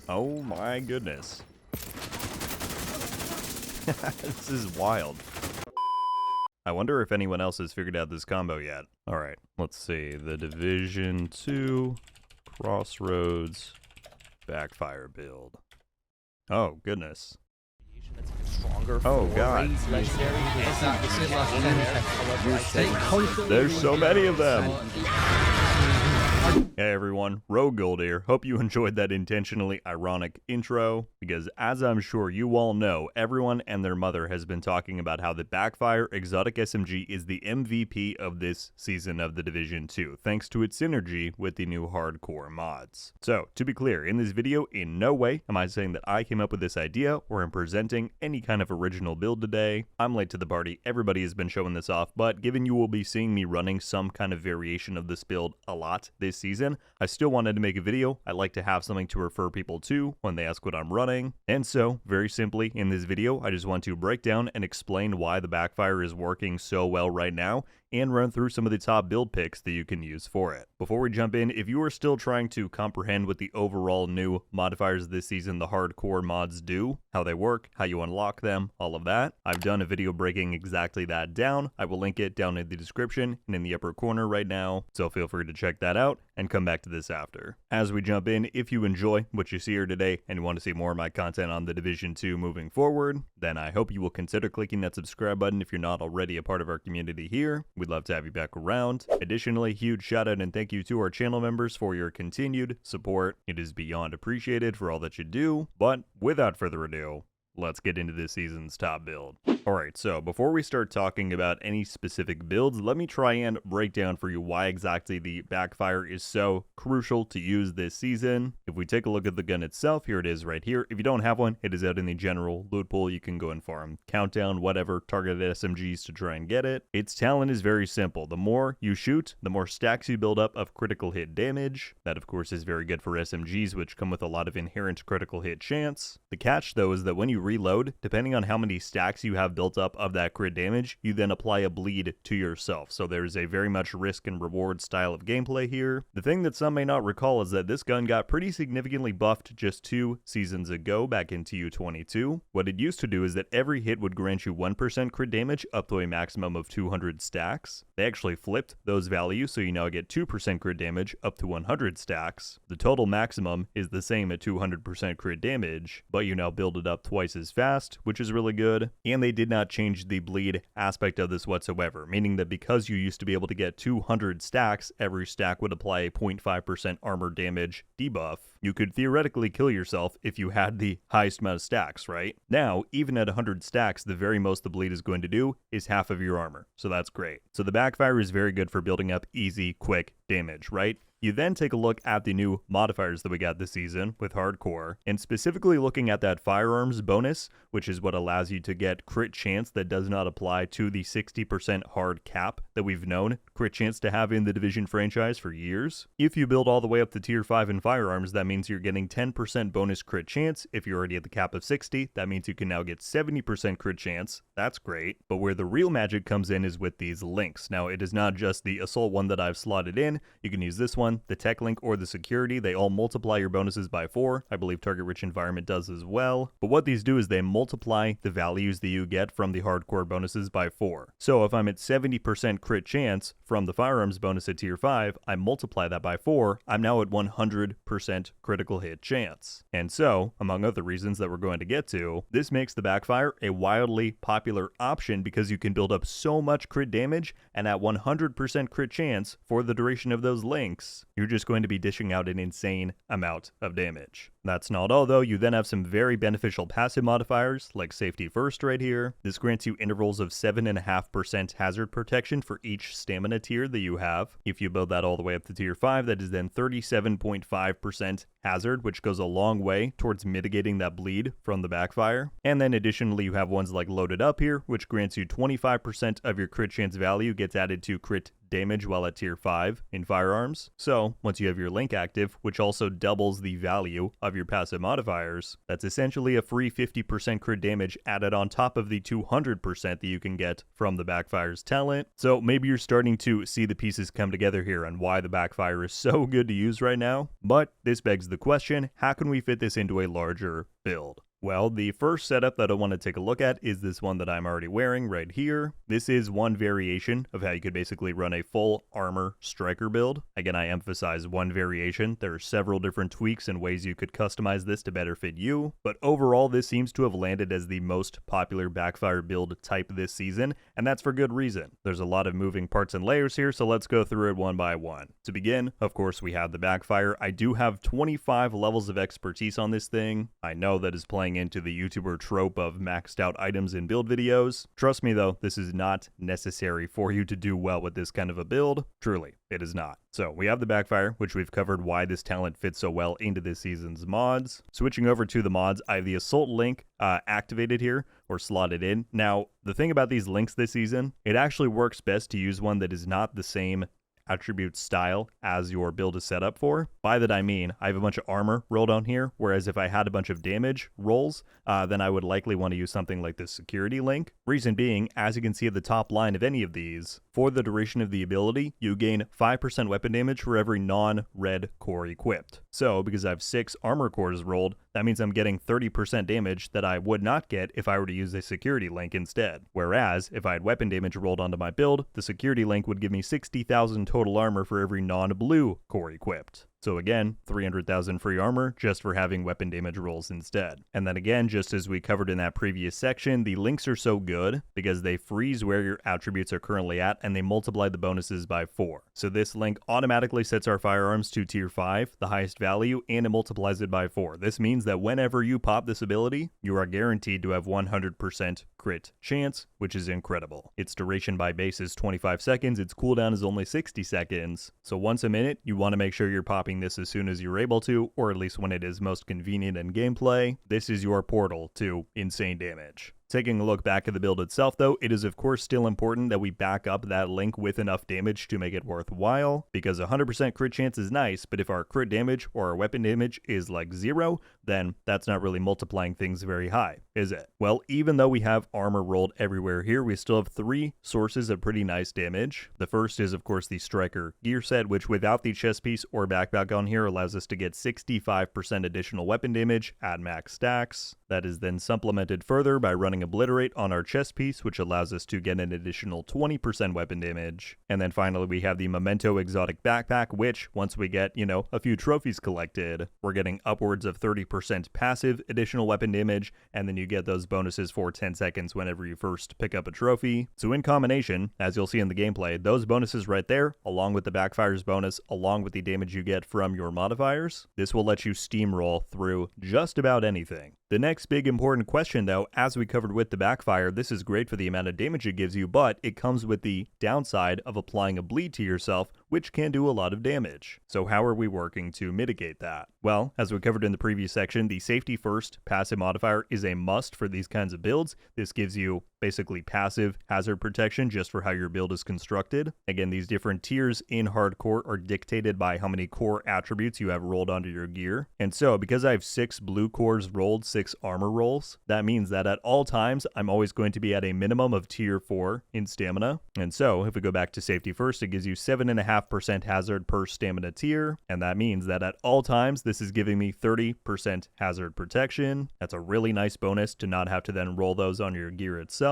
Oh my goodness. This is wild. I wonder if anyone else has figured out this combo yet. Alright, let's see. The Division 2 Crossroads Backfire build. Oh, goodness. Oh, God. There's so many of them. Hey everyone, RogueGold here. Hope you enjoyed that intentionally ironic intro, because as I'm sure you all know, everyone and their mother has been talking about how the Backfire Exotic SMG is the MVP of this season of the Division 2, thanks to its synergy with the new hardcore mods. So, to be clear, in this video, in no way am I saying that I came up with this idea or am presenting any kind of original build today. I'm late to the party, everybody has been showing this off, but given you will be seeing me running some kind of variation of this build a lot this season, I still wanted to make a video. I like to have something to refer people to when they ask what I'm running. And so, very simply, in this video, I just want to break down and explain why the Backfire is working so well right now, and run through some of the top build picks that you can use for it. Before we jump in, if you are still trying to comprehend what the overall new modifiers this season, the hardcore mods, do, how they work, how you unlock them, all of that, I've done a video breaking exactly that down. I will link it down in the description and in the upper corner right now, so feel free to check that out and come back to this after. As we jump in, if you enjoy what you see here today and want to see more of my content on the Division 2 moving forward, then I hope you will consider clicking that subscribe button if you're not already a part of our community here. We'd love to have you back around. Additionally, huge shout out and thank you to our channel members for your continued support. It is beyond appreciated for all that you do. But without further ado, let's get into this season's top build. Alright, so before we start talking about any specific builds, let me try and break down for you why exactly the Backfire is so crucial to use this season. If we take a look at the gun itself, here it is right here. If you don't have one, it is out in the general loot pool. You can go and farm Countdown, whatever, targeted SMGs to try and get it. Its talent is very simple. The more you shoot, the more stacks you build up of critical hit damage. That, of course, is very good for SMGs, which come with a lot of inherent critical hit chance. The catch, though, is that when you reload, depending on how many stacks you have built up of that crit damage, you then apply a bleed to yourself. So there's a very much risk and reward style of gameplay here. The thing that some may not recall is that this gun got pretty significantly buffed just 2 seasons ago, back in TU22. What it used to do is that every hit would grant you 1% crit damage up to a maximum of 200 stacks. They actually flipped those values, so you now get 2% crit damage up to 100 stacks. The total maximum is the same at 200% crit damage, but you now build it up twice as fast, which is really good. And they did not change the bleed aspect of this whatsoever, meaning that because you used to be able to get 200 stacks, every stack would apply a 0.5% armor damage debuff. You could theoretically kill yourself if you had the highest amount of stacks, right? Now, even at 100 stacks, the very most the bleed is going to do is half of your armor, so that's great. So the Backfire is very good for building up easy, quick damage, right? You then take a look at the new modifiers that we got this season with hardcore, and specifically looking at that firearms bonus, which is what allows you to get crit chance that does not apply to the 60% hard cap that we've known crit chance to have in the Division franchise for years. If you build all the way up to tier 5 in firearms, that means you're getting 10% bonus crit chance. If you're already at the cap of 60, that means you can now get 70% crit chance. That's great. But where the real magic comes in is with these links. Now, it is not just the assault one that I've slotted in. You can use this one, the tech link, or the security. They all multiply your bonuses by 4. I believe target rich environment does as well. But what these do is they multiply the values that you get from the hardcore bonuses by 4. So if I'm at 70% crit chance from the firearms bonus at tier 5, I multiply that by 4, I'm now at 100% critical hit chance. And so, among other reasons that we're going to get to, this makes the Backfire a wildly popular option because you can build up so much crit damage, and at 100% crit chance for the duration of those links, you're just going to be dishing out an insane amount of damage. That's not all though. You then have some very beneficial passive modifiers like safety first right here. This grants you intervals of 7.5% hazard protection for each stamina tier that you have. If you build that all the way up to tier 5, that is then 37.5% hazard, which goes a long way towards mitigating that bleed from the Backfire. And then additionally, you have ones like loaded up here, which grants you 25% of your crit chance value gets added to crit damage while at tier 5 in firearms. So once you have your link active, which also doubles the value of your passive modifiers, that's essentially a free 50% crit damage added on top of the 200% that you can get from the Backfire's talent. So maybe you're starting to see the pieces come together here and why the Backfire is so good to use right now. But this begs the question, how can we fit this into a larger build? Well, the first setup that I want to take a look at is this one that I'm already wearing right here. This is one variation of how you could basically run a full armor striker build. Again, I emphasize one variation. There are several different tweaks and ways you could customize this to better fit you, but overall this seems to have landed as the most popular Backfire build type this season, and that's for good reason. There's a lot of moving parts and layers here, so let's go through it one by one. To begin, of course, we have the Backfire. I do have 25 levels of expertise on this thing. I know that is playing into the YouTuber trope of maxed out items in build videos. Trust me though, this is not necessary for you to do well with this kind of a build. Truly, it is not. So we have the Backfire, which we've covered why this talent fits so well into this season's mods. Switching over to the mods, I have the Assault link activated here, or slotted in. Now, the thing about these links this season, it actually works best to use one that is not the same attribute style as your build is set up for. By that I mean, I have a bunch of armor rolled on here, whereas if I had a bunch of damage rolls, then I would likely want to use something like this security link. Reason being, as you can see at the top line of any of these, for the duration of the ability, you gain 5% weapon damage for every non-red core equipped. So, because I have 6 armor cores rolled, that means I'm getting 30% damage that I would not get if I were to use a security link instead. Whereas, if I had weapon damage rolled onto my build, the security link would give me 60,000 total armor for every non-blue core equipped. So again, 300,000 free armor just for having weapon damage rolls instead. And then again, just as we covered in that previous section, the links are so good because they freeze where your attributes are currently at and they multiply the bonuses by 4. So this link automatically sets our firearms to tier 5, the highest value, and it multiplies it by 4. This means that whenever you pop this ability, you are guaranteed to have 100% crit chance, which is incredible. Its duration by base is 25 seconds, its cooldown is only 60 seconds. So once a minute, you want to make sure you're popping this as soon as you're able to, or at least when it is most convenient in gameplay. This is your portal to insane damage. Taking a look back at the build itself though, it is of course still important that we back up that link with enough damage to make it worthwhile, because 100% crit chance is nice, but if our crit damage or our weapon damage is like 0, then that's not really multiplying things very high, is it? Well, even though we have armor rolled everywhere here, we still have 3 sources of pretty nice damage. The first is of course the Striker gear set, which without the chest piece or backpack on here allows us to get 65% additional weapon damage at max stacks. That is then supplemented further by running Obliterate on our chest piece, which allows us to get an additional 20% weapon damage. And then finally we have the Memento Exotic Backpack, which once we get, a few trophies collected, we're getting upwards of 30% passive additional weapon damage, and then you get those bonuses for 10 seconds whenever you first pick up a trophy. So in combination, as you'll see in the gameplay, those bonuses right there, along with the Backfire's bonus, along with the damage you get from your modifiers, this will let you steamroll through just about anything. The next big important question though, as we covered with the Backfire, this is great for the amount of damage it gives you, but it comes with the downside of applying a bleed to yourself, which can do a lot of damage. So how are we working to mitigate that? Well, as we covered in the previous section, the safety first passive modifier is a must for these kinds of builds. This gives you basically passive hazard protection just for how your build is constructed. Again, these different tiers in hardcore are dictated by how many core attributes you have rolled onto your gear. And so because I have 6 blue cores rolled, 6 armor rolls, that means that at all times I'm always going to be at a minimum of tier 4 in stamina. And so if we go back to safety first, it gives you 7.5% hazard per stamina tier, and that means that at all times this is giving me 30% hazard protection. That's a really nice bonus to not have to then roll those on your gear itself.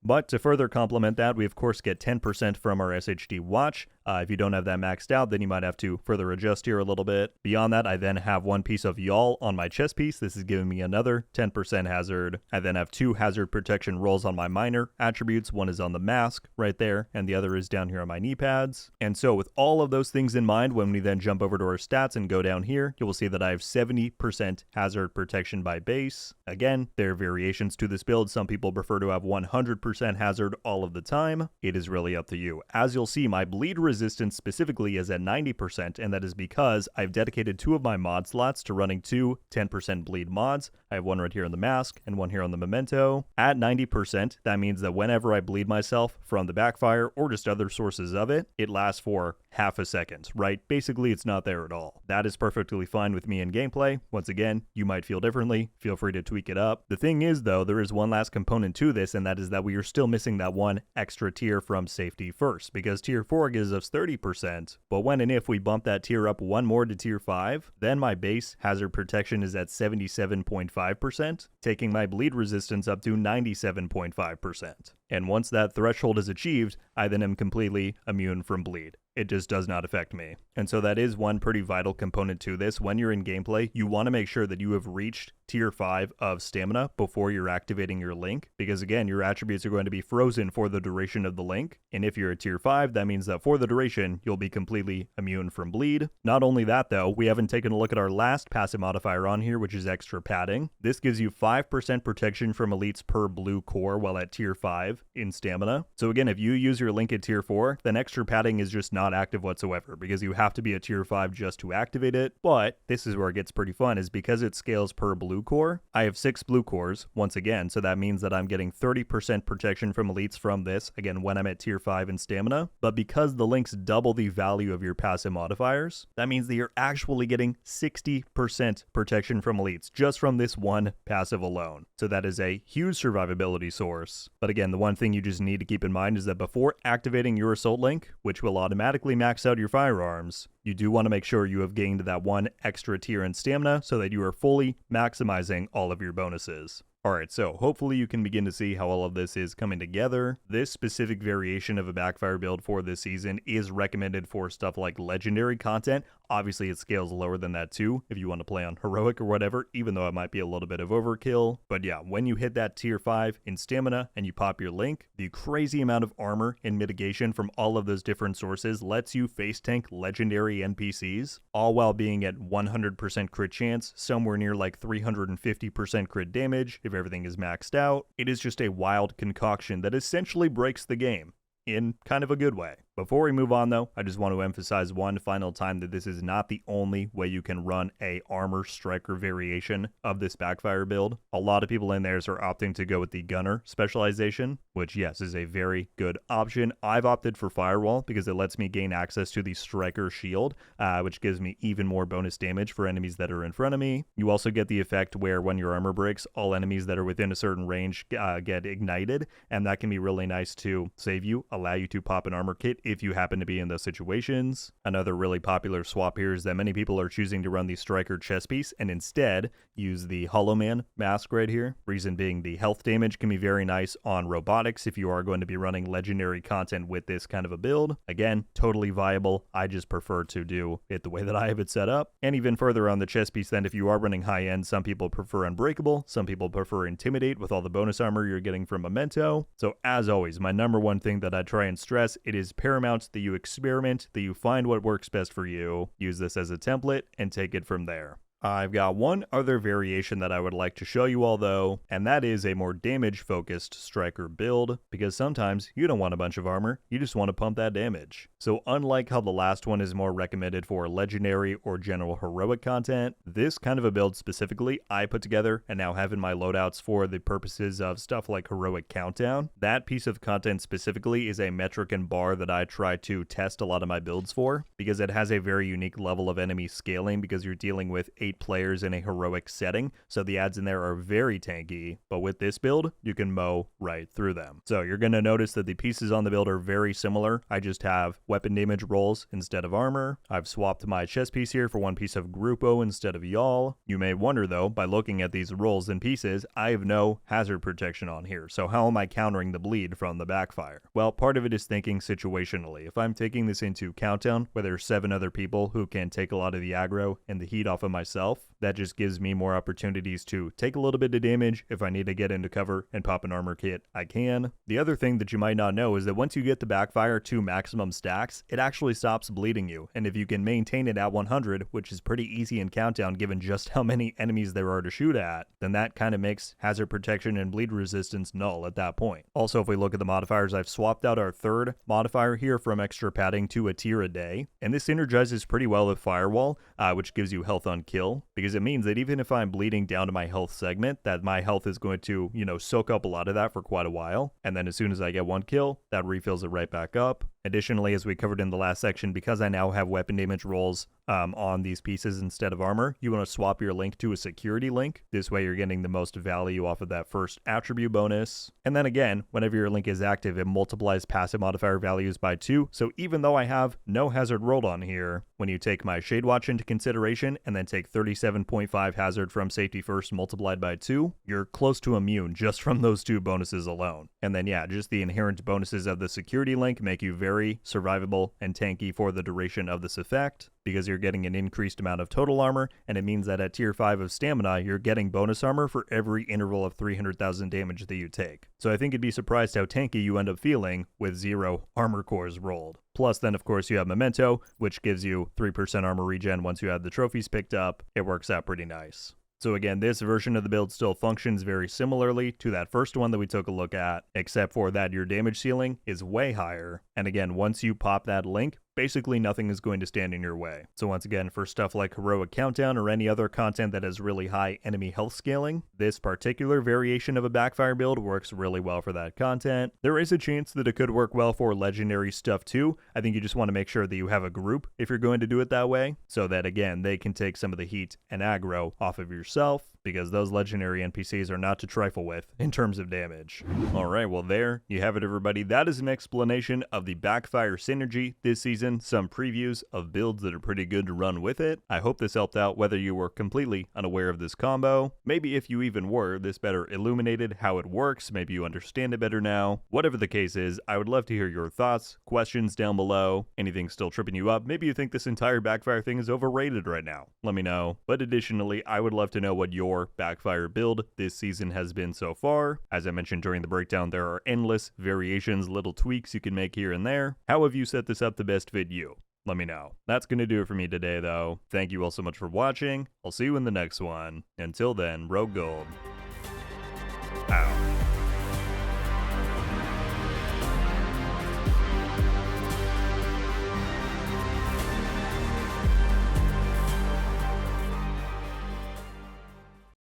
But to further complement that, we of course get 10% from our SHD watch. If you don't have that maxed out, then you might have to further adjust here a little bit. Beyond that, I then have 1 piece of yawl on my chest piece. This is giving me another 10% hazard. I then have 2 hazard protection rolls on my minor attributes. One is on the mask right there, and the other is down here on my knee pads. And so with all of those things in mind, when we then jump over to our stats and go down here, you will see that I have 70% hazard protection by base. Again, there are variations to this build. Some people prefer to have 100% 100% hazard all of the time. It is really up to you. As you'll see, my bleed resistance specifically is at 90%, and that is because I've dedicated 2 of my mod slots to running 2 10% bleed mods. I have one right here on the mask and one here on the memento. At 90%, that means that whenever I bleed myself from the backfire or just other sources of it, it lasts for half a second, right? Basically, it's not there at all. That is perfectly fine with me in gameplay. Once again, you might feel differently. Feel free to tweak it up. The thing is, though, there is one last component to this, and that is that we are still missing that one extra tier from safety first, because tier 4 gives us 30%, but when and if we bump that tier up one more to tier 5, then my base hazard protection is at 77.5%, taking my bleed resistance up to 97.5%. And once that threshold is achieved, I then am completely immune from bleed. It just does not affect me. And so that is one pretty vital component to this. When you're in gameplay, you want to make sure that you have reached tier 5 of stamina before you're activating your link, because again, your attributes are going to be frozen for the duration of the link. And if you're at tier 5, that means that for the duration, you'll be completely immune from bleed. Not only that though, we haven't taken a look at our last passive modifier on here, which is extra padding. This gives you 5% protection from elites per blue core while at tier 5 in stamina. So again, if you use your link at tier 4, then extra padding is just not active whatsoever, because you have to be at tier 5 just to activate it. But this is where it gets pretty fun, is because it scales per blue core. I have 6 blue cores once again, so that means that I'm getting 30% protection from elites from this, again when I'm at tier 5 in stamina. But because the links double the value of your passive modifiers, that means that you're actually getting 60% protection from elites just from this one passive alone. So that is a huge survivability source. But again, the one thing you just need to keep in mind is that before activating your assault link, which will automatically max out your firearms, you do want to make sure you have gained that one extra tier in stamina so that you are fully maximizing all of your bonuses. Alright, so hopefully you can begin to see how all of this is coming together. This specific variation of a backfire build for this season is recommended for stuff like legendary content. Obviously, it scales lower than that too, if you want to play on heroic or whatever, even though it might be a little bit of overkill. But yeah, when you hit that tier 5 in stamina and you pop your link, the crazy amount of armor and mitigation from all of those different sources lets you face tank legendary NPCs, all while being at 100% crit chance, somewhere near like 350% crit damage if everything is maxed out. It is just a wild concoction that essentially breaks the game in kind of a good way. Before we move on though, I just want to emphasize one final time that this is not the only way you can run a armor striker variation of this backfire build. A lot of people in theirs are opting to go with the gunner specialization, which yes, is a very good option. I've opted for firewall because it lets me gain access to the striker shield, which gives me even more bonus damage for enemies that are in front of me. You also get the effect where when your armor breaks, all enemies that are within a certain range get ignited, and that can be really nice to save you, allow you to pop an armor kit if you happen to be in those situations. Another really popular swap here is that many people are choosing to run the striker chest piece and instead use the Hollow Man mask right here. Reason being, the health damage can be very nice on robotics if you are going to be running legendary content with this kind of a build. Again, totally viable. I just prefer to do it the way that I have it set up. And even further on the chest piece then, if you are running high end, some people prefer Unbreakable, some people prefer Intimidate with all the bonus armor you're getting from Memento. So as always, my number one thing that I try and stress, it is paramount that you experiment, that you find what works best for you, use this as a template, and take it from there. I've got one other variation that I would like to show you all though, and that is a more damage focused striker build, because sometimes you don't want a bunch of armor, you just want to pump that damage. So unlike how the last one is more recommended for legendary or general heroic content, this kind of a build specifically I put together and now have in my loadouts for the purposes of stuff like heroic countdown. That piece of content specifically is a metric and bar that I try to test a lot of my builds for, because it has a very unique level of enemy scaling because you're dealing with 8 players in a heroic setting, so the adds in there are very tanky, but with this build, you can mow right through them. So you're going to notice that the pieces on the build are very similar. I just have weapon damage rolls instead of armor. I've swapped my chest piece here for one piece of Grupo instead of Y'all. You may wonder though, by looking at these rolls and pieces, I have no hazard protection on here, so how am I countering the bleed from the backfire? Well, part of it is thinking situationally. If I'm taking this into countdown, where there's 7 other people who can take a lot of the aggro and the heat off of myself, myself. That just gives me more opportunities to take a little bit of damage. If I need to get into cover and pop an armor kit, I can. The other thing that you might not know is that once you get the Backfire to maximum stacks, it actually stops bleeding you. And if you can maintain it at 100, which is pretty easy in Countdown given just how many enemies there are to shoot at, then that kind of makes hazard protection and bleed resistance null at that point. Also, if we look at the modifiers, I've swapped out our third modifier here from extra padding to a tier a day. And this synergizes pretty well with Firewall, which gives you health on kill, because it means that even if I'm bleeding down to my health segment, that my health is going to, soak up a lot of that for quite a while. And then as soon as I get one kill, that refills it right back up. Additionally, as we covered in the last section, because I now have weapon damage rolls on these pieces instead of armor, you want to swap your link to a security link. This way you're getting the most value off of that first attribute bonus. And then again, whenever your link is active, it multiplies passive modifier values by 2. So even though I have no hazard rolled on here, when you take my Shade Watch into consideration and then take 37.5 hazard from safety first multiplied by 2, you're close to immune just from those 2 bonuses alone. And then yeah, just the inherent bonuses of the security link make you very survivable and tanky for the duration of this effect, because you're getting an increased amount of total armor, and it means that at tier 5 of stamina, you're getting bonus armor for every interval of 300,000 damage that you take. So I think you'd be surprised how tanky you end up feeling with 0 armor cores rolled. Plus then of course you have Memento, which gives you 3% armor regen once you have the trophies picked up. It works out pretty nice. So again, this version of the build still functions very similarly to that first one that we took a look at, except for that your damage ceiling is way higher. And again, once you pop that link, basically nothing is going to stand in your way. So once again, for stuff like Heroic Countdown or any other content that has really high enemy health scaling, this particular variation of a Backfire build works really well for that content. There is a chance that it could work well for legendary stuff too. I think you just want to make sure that you have a group if you're going to do it that way, so that again, they can take some of the heat and aggro off of yourself, because those legendary NPCs are not to trifle with in terms of damage. Alright, well there you have it everybody. That is an explanation of the Backfire synergy this season, some previews of builds that are pretty good to run with it. I hope this helped out whether you were completely unaware of this combo. Maybe if you even were, this better illuminated how it works, maybe you understand it better now. Whatever the case is, I would love to hear your thoughts, questions down below. Anything still tripping you up? Maybe you think this entire Backfire thing is overrated right now. Let me know. But additionally, I would love to know what your Backfire build this season has been so far. As I mentioned during the breakdown, there are endless variations, little tweaks you can make here and there. How have you set this up to best fit you? Let me know. That's going to do it for me today though. Thank you all so much for watching. I'll see you in the next one. Until then, RogueGold out.